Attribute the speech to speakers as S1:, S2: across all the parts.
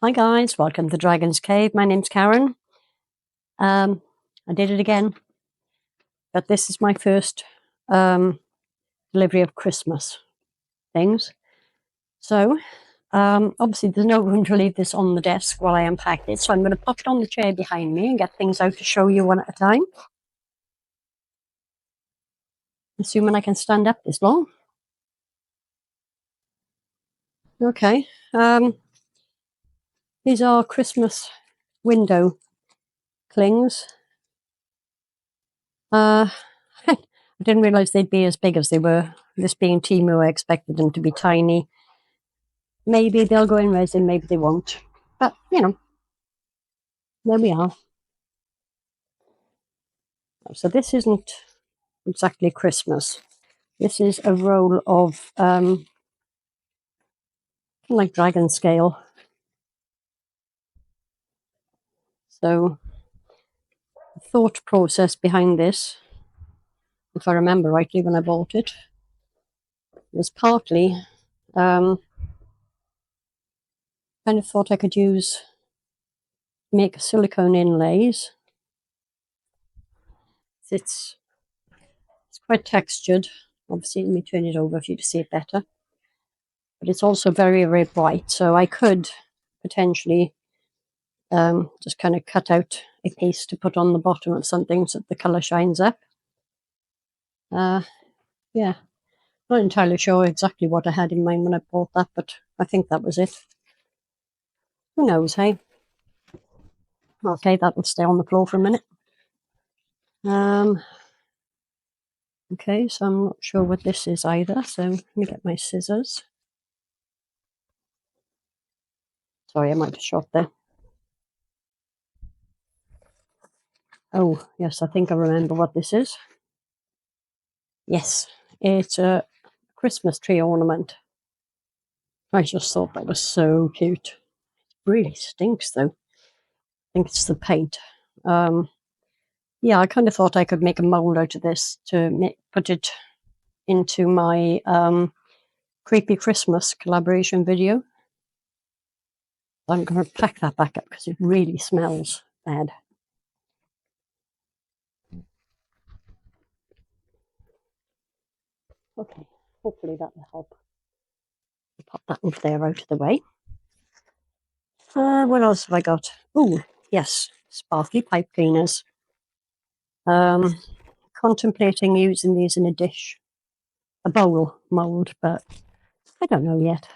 S1: Hi guys, welcome to Dragon's Cave. My name's Karen. I did it again, but this is my first delivery of Christmas things. So obviously there's no room to leave this on the desk while I unpack it, so I'm going to pop it on the chair behind me and get things out to show you one at a time. Assuming I can stand up this long. Okay, these are Christmas window clings. I didn't realise they'd be as big as they were. This being Temu, I expected them to be tiny. Maybe they'll go in resin, maybe they won't. But, you know, there we are. So this isn't exactly Christmas. This is a roll of, like dragon scale. So the thought process behind this, if I remember rightly when I bought it, was partly kind of thought I could make silicone inlays. It's quite textured. Obviously, let me turn it over for you to see it better. But it's also very, very bright, so I could potentially just kind of cut out a piece to put on the bottom of something so that the colour shines up. Yeah, not entirely sure exactly what I had in mind when I bought that, but I think that was it. Who knows, hey? Okay, that will stay on the floor for a minute. Okay, so I'm not sure what this is either, so let me get my scissors. Sorry, I might have shot there. Oh, yes, I think I remember what this is. Yes, it's a Christmas tree ornament. I just thought that was so cute. It really stinks though. I think it's the paint. Yeah, I kind of thought I could make a mold out of this to put it into my Creepy Christmas collaboration video. I'm going to pack that back up because it really smells bad. Okay, hopefully that will help. Pop that over there out of the way. What else have I got? Oh, yes, sparkly pipe cleaners. Contemplating using these in a dish, a bowl mold, but I don't know yet.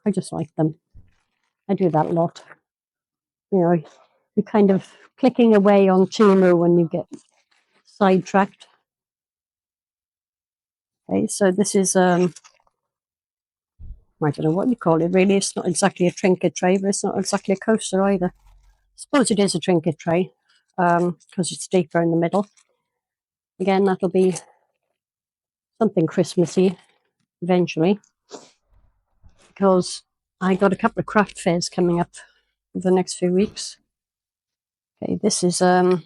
S1: I just like them. I do that a lot. You know, you're kind of clicking away on Temu when you get sidetracked. Okay, so this is I don't know what you call it really. It's not exactly a trinket tray, but it's not exactly a coaster either. I suppose it is a trinket tray because it's deeper in the middle. Again, that'll be something Christmassy eventually, because I got a couple of craft fairs coming up for the next few weeks. Okay, this is there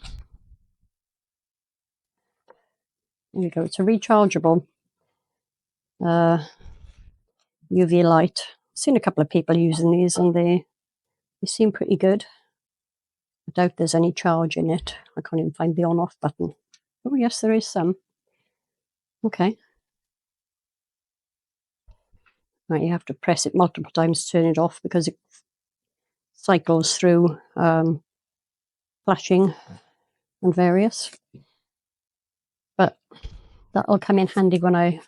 S1: we go. It's a rechargeable UV light. I've seen a couple of people using these, and they seem pretty good. I doubt there's any charge in it. I can't even find the on-off button. Oh yes, there is some. Okay. Right, you have to press it multiple times to turn it off because it cycles through flashing and various. But that'll come in handy when I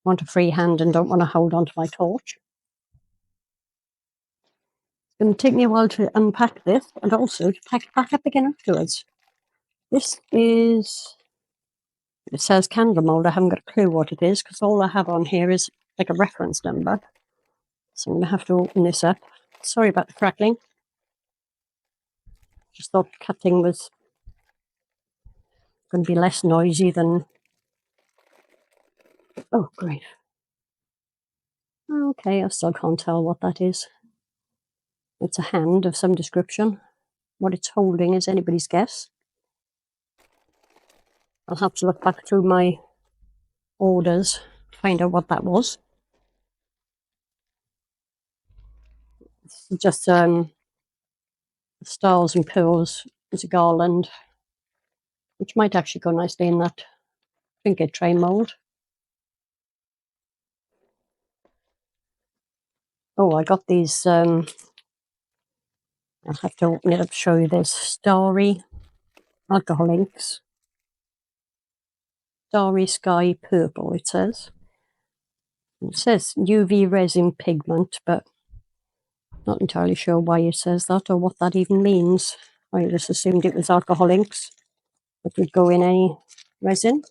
S1: want a free hand and don't want to hold on to my torch. It's going to take me a while to unpack this and also to pack it back up again afterwards. This is, it says candle mold. I haven't got a clue what it is because all I have on here is like a reference number. So I'm going to have to open this up. Sorry about the crackling. Just thought cutting was going to be less noisy than... Oh, great. Okay, I still can't tell what that is. It's a hand of some description. What it's holding is anybody's guess. I'll have to look back through my orders to find out what that was. It's just stars and pearls as a garland, which might actually go nicely in that trinket tray mould. Oh, I got these, I'll have to open it up to show you this, starry alcohol inks. Starry Sky Purple, it says. It says UV resin pigment, but not entirely sure why it says that or what that even means. I just assumed it was alcohol inks that would go in any resin.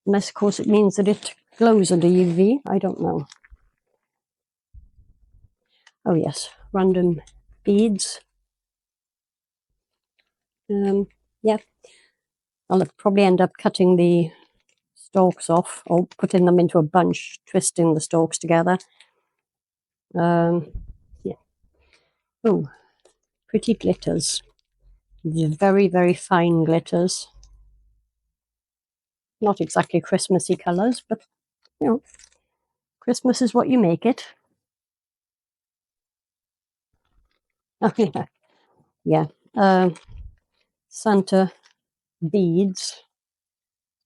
S1: Unless, of course, it means that it glows under UV. I don't know. Oh, yes. Random beads. Yeah. I'll probably end up cutting the stalks off or putting them into a bunch, twisting the stalks together. Yeah. Oh, pretty glitters. These very, very fine glitters. Not exactly Christmassy colours, but, you know, Christmas is what you make it. Oh, yeah. Yeah. Santa beads.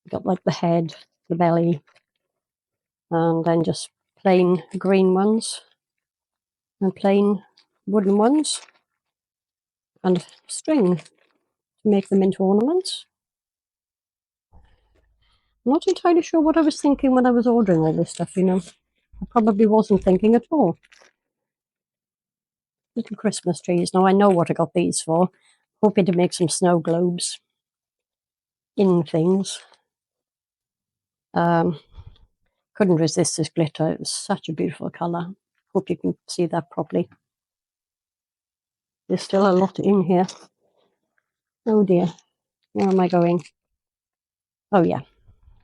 S1: Got like the head, the belly, and then just plain green ones and plain wooden ones and string to make them into ornaments. I'm not entirely sure what I was thinking when I was ordering all this stuff, you know. I probably wasn't thinking at all. Little Christmas trees. Now I know what I got these for. Hoping to make some snow globes in things. Couldn't resist this glitter. It was such a beautiful colour. Hope you can see that properly. There's still a lot in here. Oh dear. Where am I going? Oh yeah.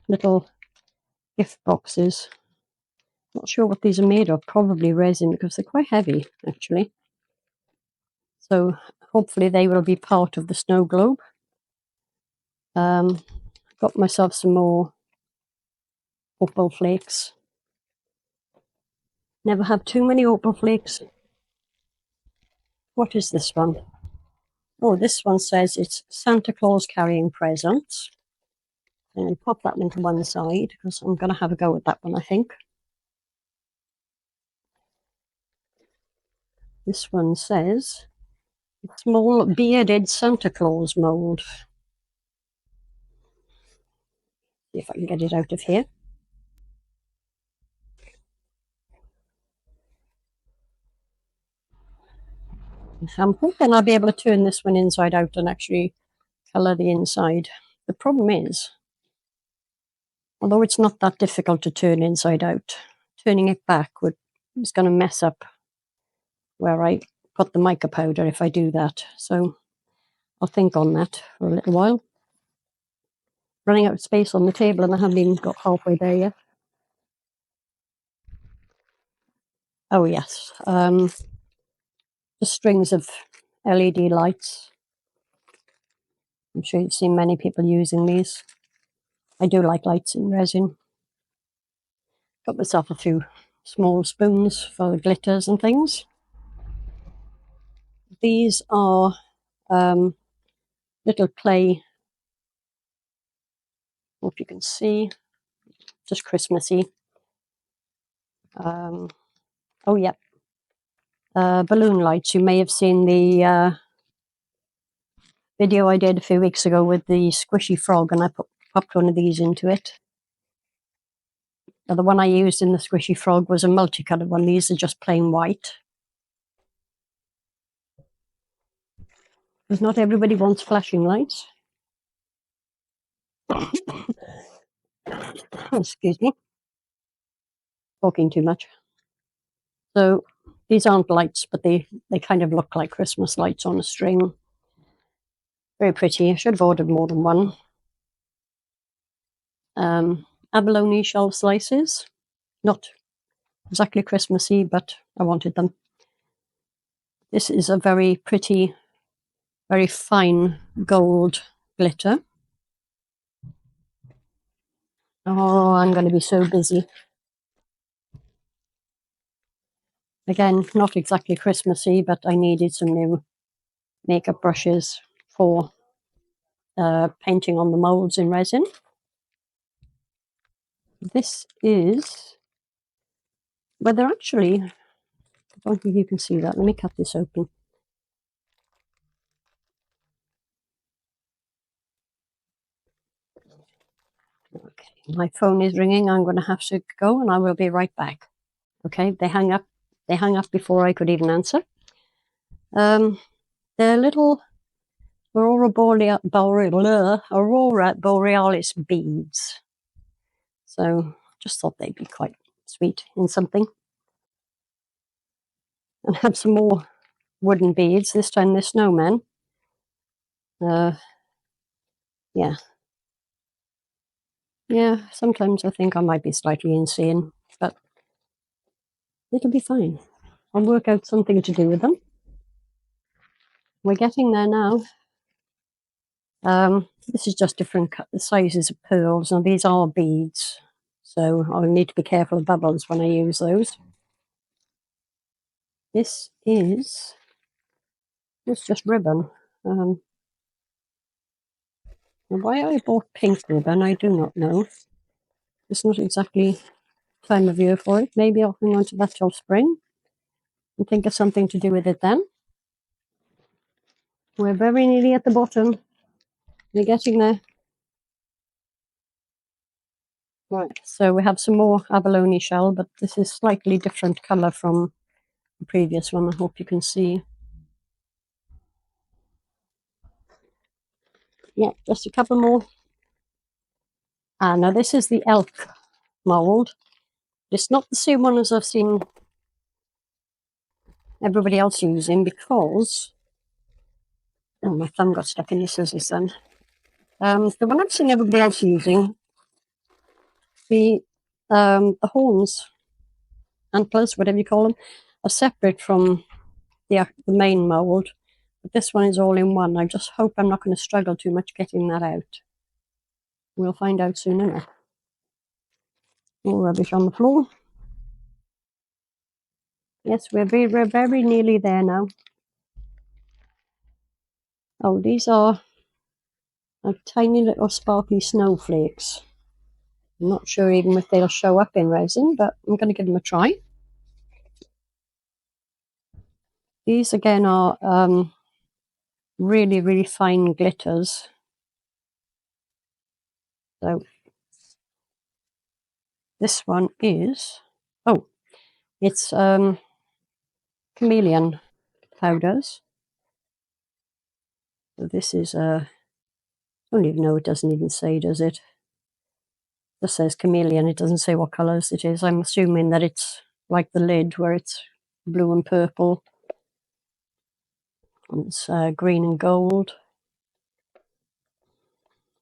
S1: Little gift boxes. Not sure what these are made of. Probably resin because they're quite heavy actually. So hopefully they will be part of the snow globe. Got myself some more opal flakes. Never have too many opal flakes. What is this one? Oh, this one says it's Santa Claus carrying presents. And I'll pop that into one side because I'm going to have a go at that one, I think. This one says small bearded Santa Claus mould. See if I can get it out of here. I'm hoping I'll be able to turn this one inside out and actually colour the inside. The problem is, although it's not that difficult to turn inside out, turning it back is going to mess up where I put the mica powder if I do that. So I'll think on that for a little while. Running out of space on the table and I haven't even got halfway there yet. Oh yes, the strings of LED lights. I'm sure you've seen many people using these. I do like lights in resin. Got myself a few small spoons for glitters and things. These are little clay, hope you can see, just Christmassy. Oh yeah, balloon lights. You may have seen the video I did a few weeks ago with the squishy frog and I popped one of these into it. Now, the one I used in the squishy frog was a multicoloured one. These are just plain white. Because not everybody wants flashing lights. Excuse me. Talking too much. So these aren't lights, but they kind of look like Christmas lights on a string. Very pretty. I should have ordered more than one. Abalone shell slices. Not exactly Christmassy, but I wanted them. This is a very pretty, very fine gold glitter. Oh, I'm going to be so busy. Again, not exactly Christmassy, but I needed some new makeup brushes for painting on the molds in resin. This is, well, they're actually, I don't think you can see that. Let me cut this open. Okay, my phone is ringing. I'm going to have to go, and I will be right back. Okay, they hung up. They hung up before I could even answer. They're little Aurora Borealis beads. So just thought they'd be quite sweet in something. And have some more wooden beads. This time they're snowmen. Yeah. Yeah, sometimes I think I might be slightly insane, but it'll be fine. I'll work out something to do with them. We're getting there now. This is just different sizes of pearls, and these are beads, so I'll need to be careful of bubbles when I use those. This is just ribbon. Why I bought pink ribbon, I do not know. It's not exactly time of year for it. Maybe I'll hang on to that till spring and think of something to do with it then. We're very nearly at the bottom. We're getting there. Right, so we have some more abalone shell, but this is slightly different colour from the previous one. I hope you can see. Yeah, just a couple more. Now this is the elk mould. It's not the same one as I've seen everybody else using because... Oh, my thumb got stuck in the scissors then. The one I've seen everybody else using, the horns, antlers, whatever you call them, are separate from the main mould. But this one is all in one. I just hope I'm not going to struggle too much getting that out. We'll find out soon enough. More rubbish on the floor. Yes, we're very nearly there now. Oh, these are like tiny little sparkly snowflakes. I'm not sure even if they'll show up in resin, but I'm going to give them a try. These again are really fine glitters. So this one is, oh, it's chameleon powders. So this is I don't even know, it doesn't even say, does it? It just says chameleon, it doesn't say what colours it is. I'm assuming that it's like the lid where it's blue and purple. It's green and gold.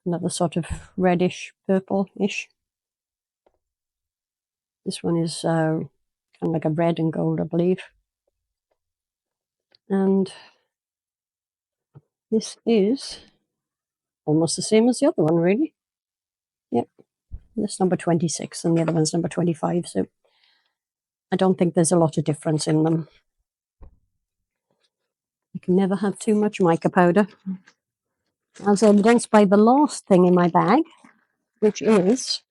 S1: Another sort of reddish purple-ish. This one is kind of like a red and gold, I believe. And this is almost the same as the other one, really. Yep, this number 26 and the other one's number 25, so I don't think there's a lot of difference in them. You can never have too much mica powder, as evidenced by the last thing in my bag, which is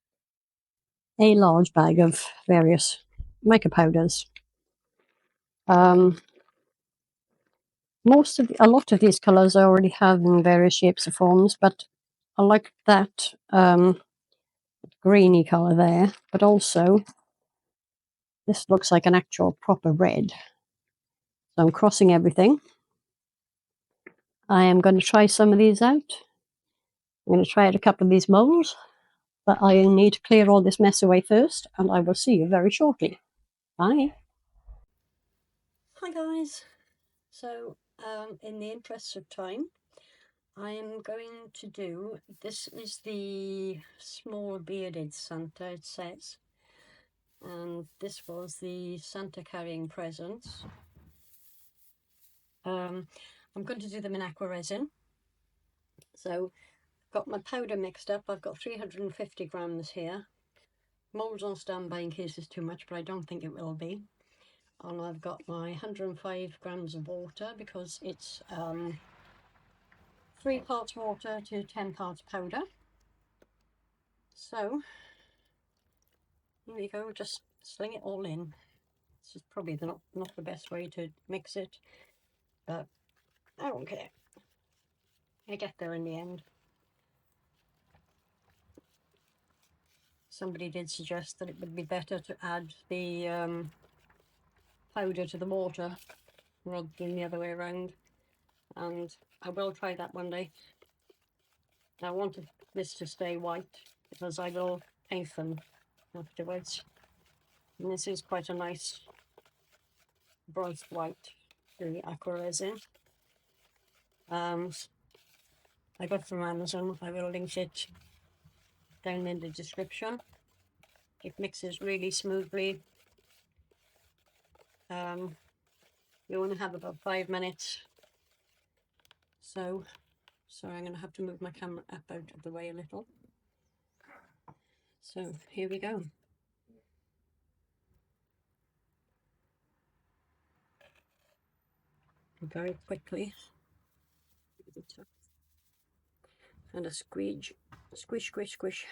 S1: a large bag of various mica powders. A lot of these colours I already have in various shapes and forms, but I like that greeny colour there, but also this looks like an actual proper red. So I'm crossing everything. I am going to try some of these out. I'm going to try out a couple of these molds, but I need to clear all this mess away first, and I will see you very shortly. Bye. Hi guys. So in the interest of time, I am going to do, this is the small bearded Santa, it says, and this was the Santa carrying presents. I'm going to do them in aqua resin. So got my powder mixed up. I've got 350 grams here. Molds on standby in case it's too much, but I don't think it will be. and I've got my 105 grams of water because it's 3 parts water to 10 parts powder. So here we go, just sling it all in. This is probably not the best way to mix it, but I don't care. I get there in the end. Somebody did suggest that it would be better to add the powder to the water rather than the other way around, and I will try that one day. I wanted this to stay white because I will paint them afterwards, and this is quite a nice bright white, the aqua resin. I got from Amazon. I will link it down in the description. It mixes really smoothly. You only have about 5 minutes. So, sorry, I'm going to have to move my camera up out of the way a little. So, here we go. Very quickly. And a squeege. Squish, squish, squish.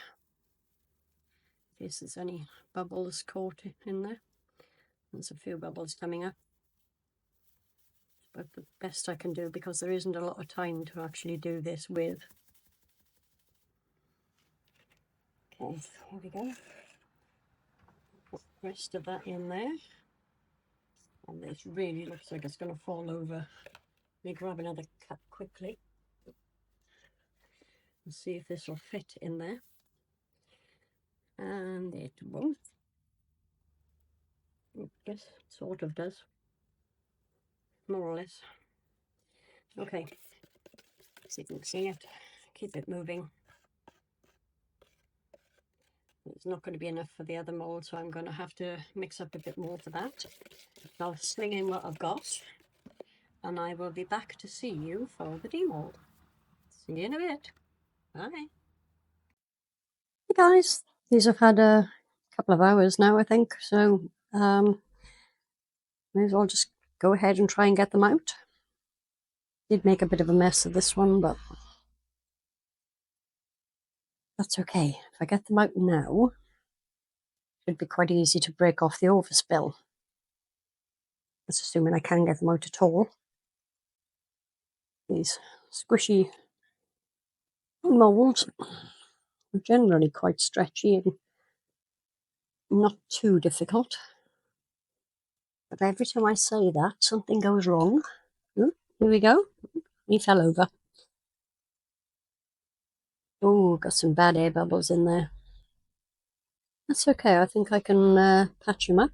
S1: In case there's any bubbles caught in there. There's a few bubbles coming up. But the best I can do because there isn't a lot of time to actually do this with. Okay, here we go. Put the rest of that in there. And this really looks like it's going to fall over. Let me grab another cup quickly and see if this will fit in there. And it won't. Yes, sort of does. More or less. Okay. See if you can see it. Keep it moving. It's not going to be enough for the other mould, so I'm going to have to mix up a bit more for that. I'll sling in what I've got, and I will be back to see you for the demold. See you in a bit. Bye. Hey guys, these have had a couple of hours now, I think, so may as well just go ahead and try and get them out. Did make a bit of a mess of this one, but that's okay. If I get them out now, it should be quite easy to break off the overspill. That's assuming I can get them out at all. These squishy moulds are generally quite stretchy and not too difficult. But every time I say that, something goes wrong. Ooh, here we go. He fell over. Oh, got some bad air bubbles in there. That's okay. I think I can patch him up.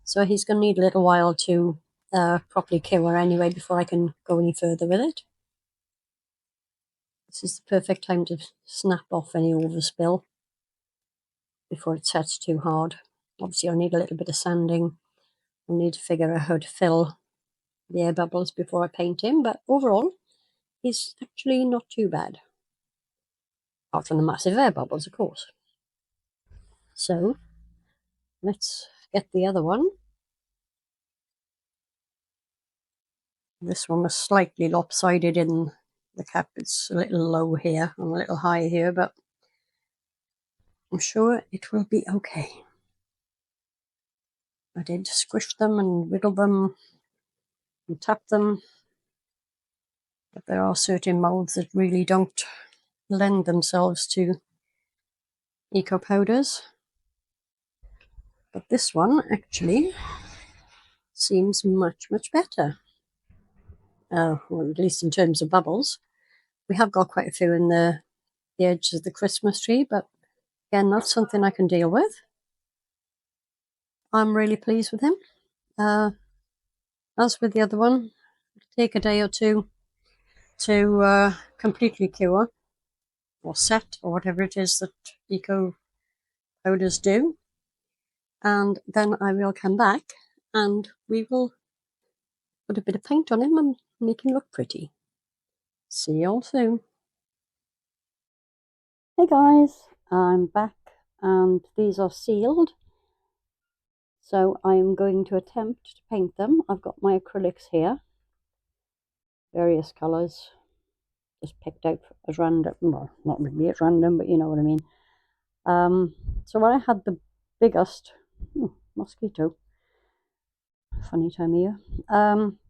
S1: So he's going to need a little while to properly cure anyway before I can go any further with it. This is the perfect time to snap off any overspill before it sets too hard. Obviously, I'll need a little bit of sanding. I'll need to figure out how to fill the air bubbles before I paint him, but overall, he's actually not too bad. Apart from the massive air bubbles, of course. So, let's get the other one. This one was slightly lopsided in the cap. It's a little low here and a little high here, but I'm sure it will be okay. I did squish them and wiggle them and tap them, but there are certain moulds that really don't lend themselves to eco powders. But this one actually seems much, much better. Well, at least in terms of bubbles. We have got quite a few in the edge of the Christmas tree, but again, that's something I can deal with. I'm really pleased with him. As with the other one, it'll take a day or two to completely cure or set or whatever it is that eco powders do. And then I will come back and we will put a bit of paint on him and make him look pretty. See you all soon. Hey guys, I'm back and these are sealed. So I'm going to attempt to paint them. I've got my acrylics here, various colours, just picked out as random. Well, not really as random, but you know what I mean. So when I had the biggest mosquito, funny time of year.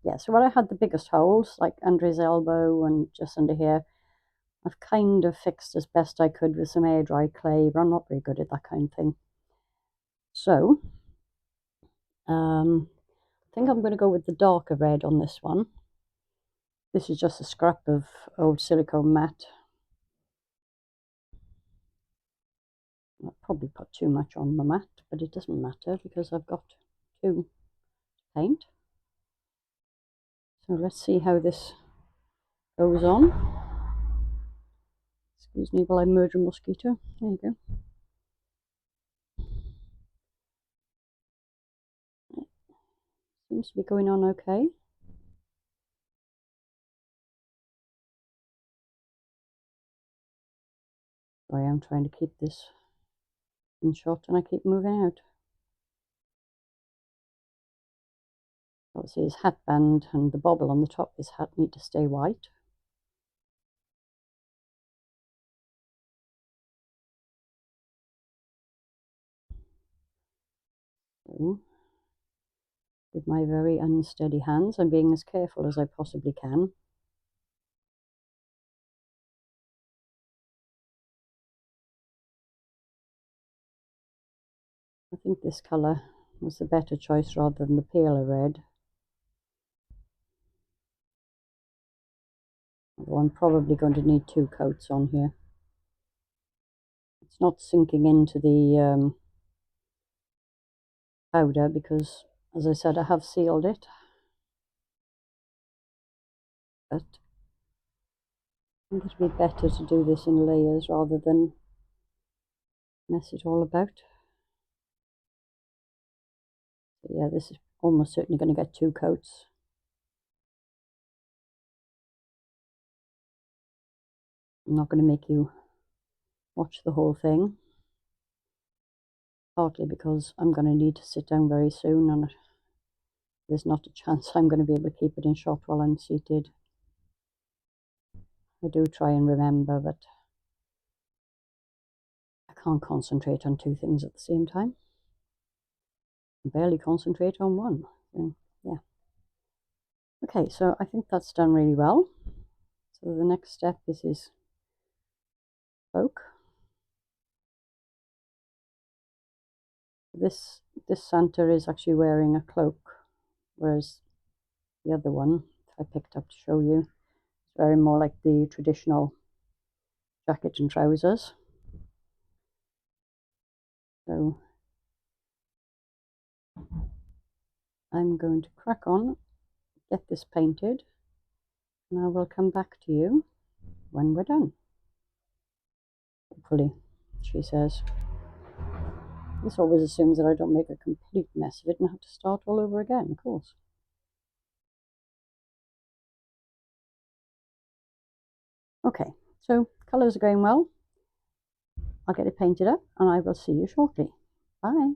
S1: Yeah, so when I had the biggest holes, like under his elbow and just under here, I've kind of fixed as best I could with some air dry clay, but I'm not very good at that kind of thing. So, I think I'm going to go with the darker red on this one. This is just a scrap of old silicone mat. I'll probably put too much on the mat, but it doesn't matter because I've got two to paint. So let's see how this goes on. Excuse me while I murder a mosquito. There you go. Seems to be going on okay. Sorry, I'm trying to keep this in shot and I keep moving out. Obviously his hat band and the bobble on the top of his hat need to stay white. So, with my very unsteady hands, I'm being as careful as I possibly can. I think this colour was the better choice rather than the paler red. Although I'm probably going to need two coats on here. It's not sinking into the powder because, as I said, I have sealed it. But I think it would be better to do this in layers rather than mess it all about. So yeah, this is almost certainly going to get two coats. I'm not going to make you watch the whole thing, partly because I'm going to need to sit down very soon and there's not a chance I'm going to be able to keep it in shot while I'm seated. I do try and remember, but I can't concentrate on two things at the same time. I barely concentrate on one. So, yeah. Okay, so I think that's done really well. So the next step is his cloak. This Santa is actually wearing a cloak, whereas the other one I picked up to show you is very more like the traditional jacket and trousers. So I'm going to crack on, get this painted, and I will come back to you when we're done. Hopefully, she says. This always assumes that I don't make a complete mess of it and have to start all over again, of course. Okay, so colours are going well. I'll get it painted up and I will see you shortly. Bye.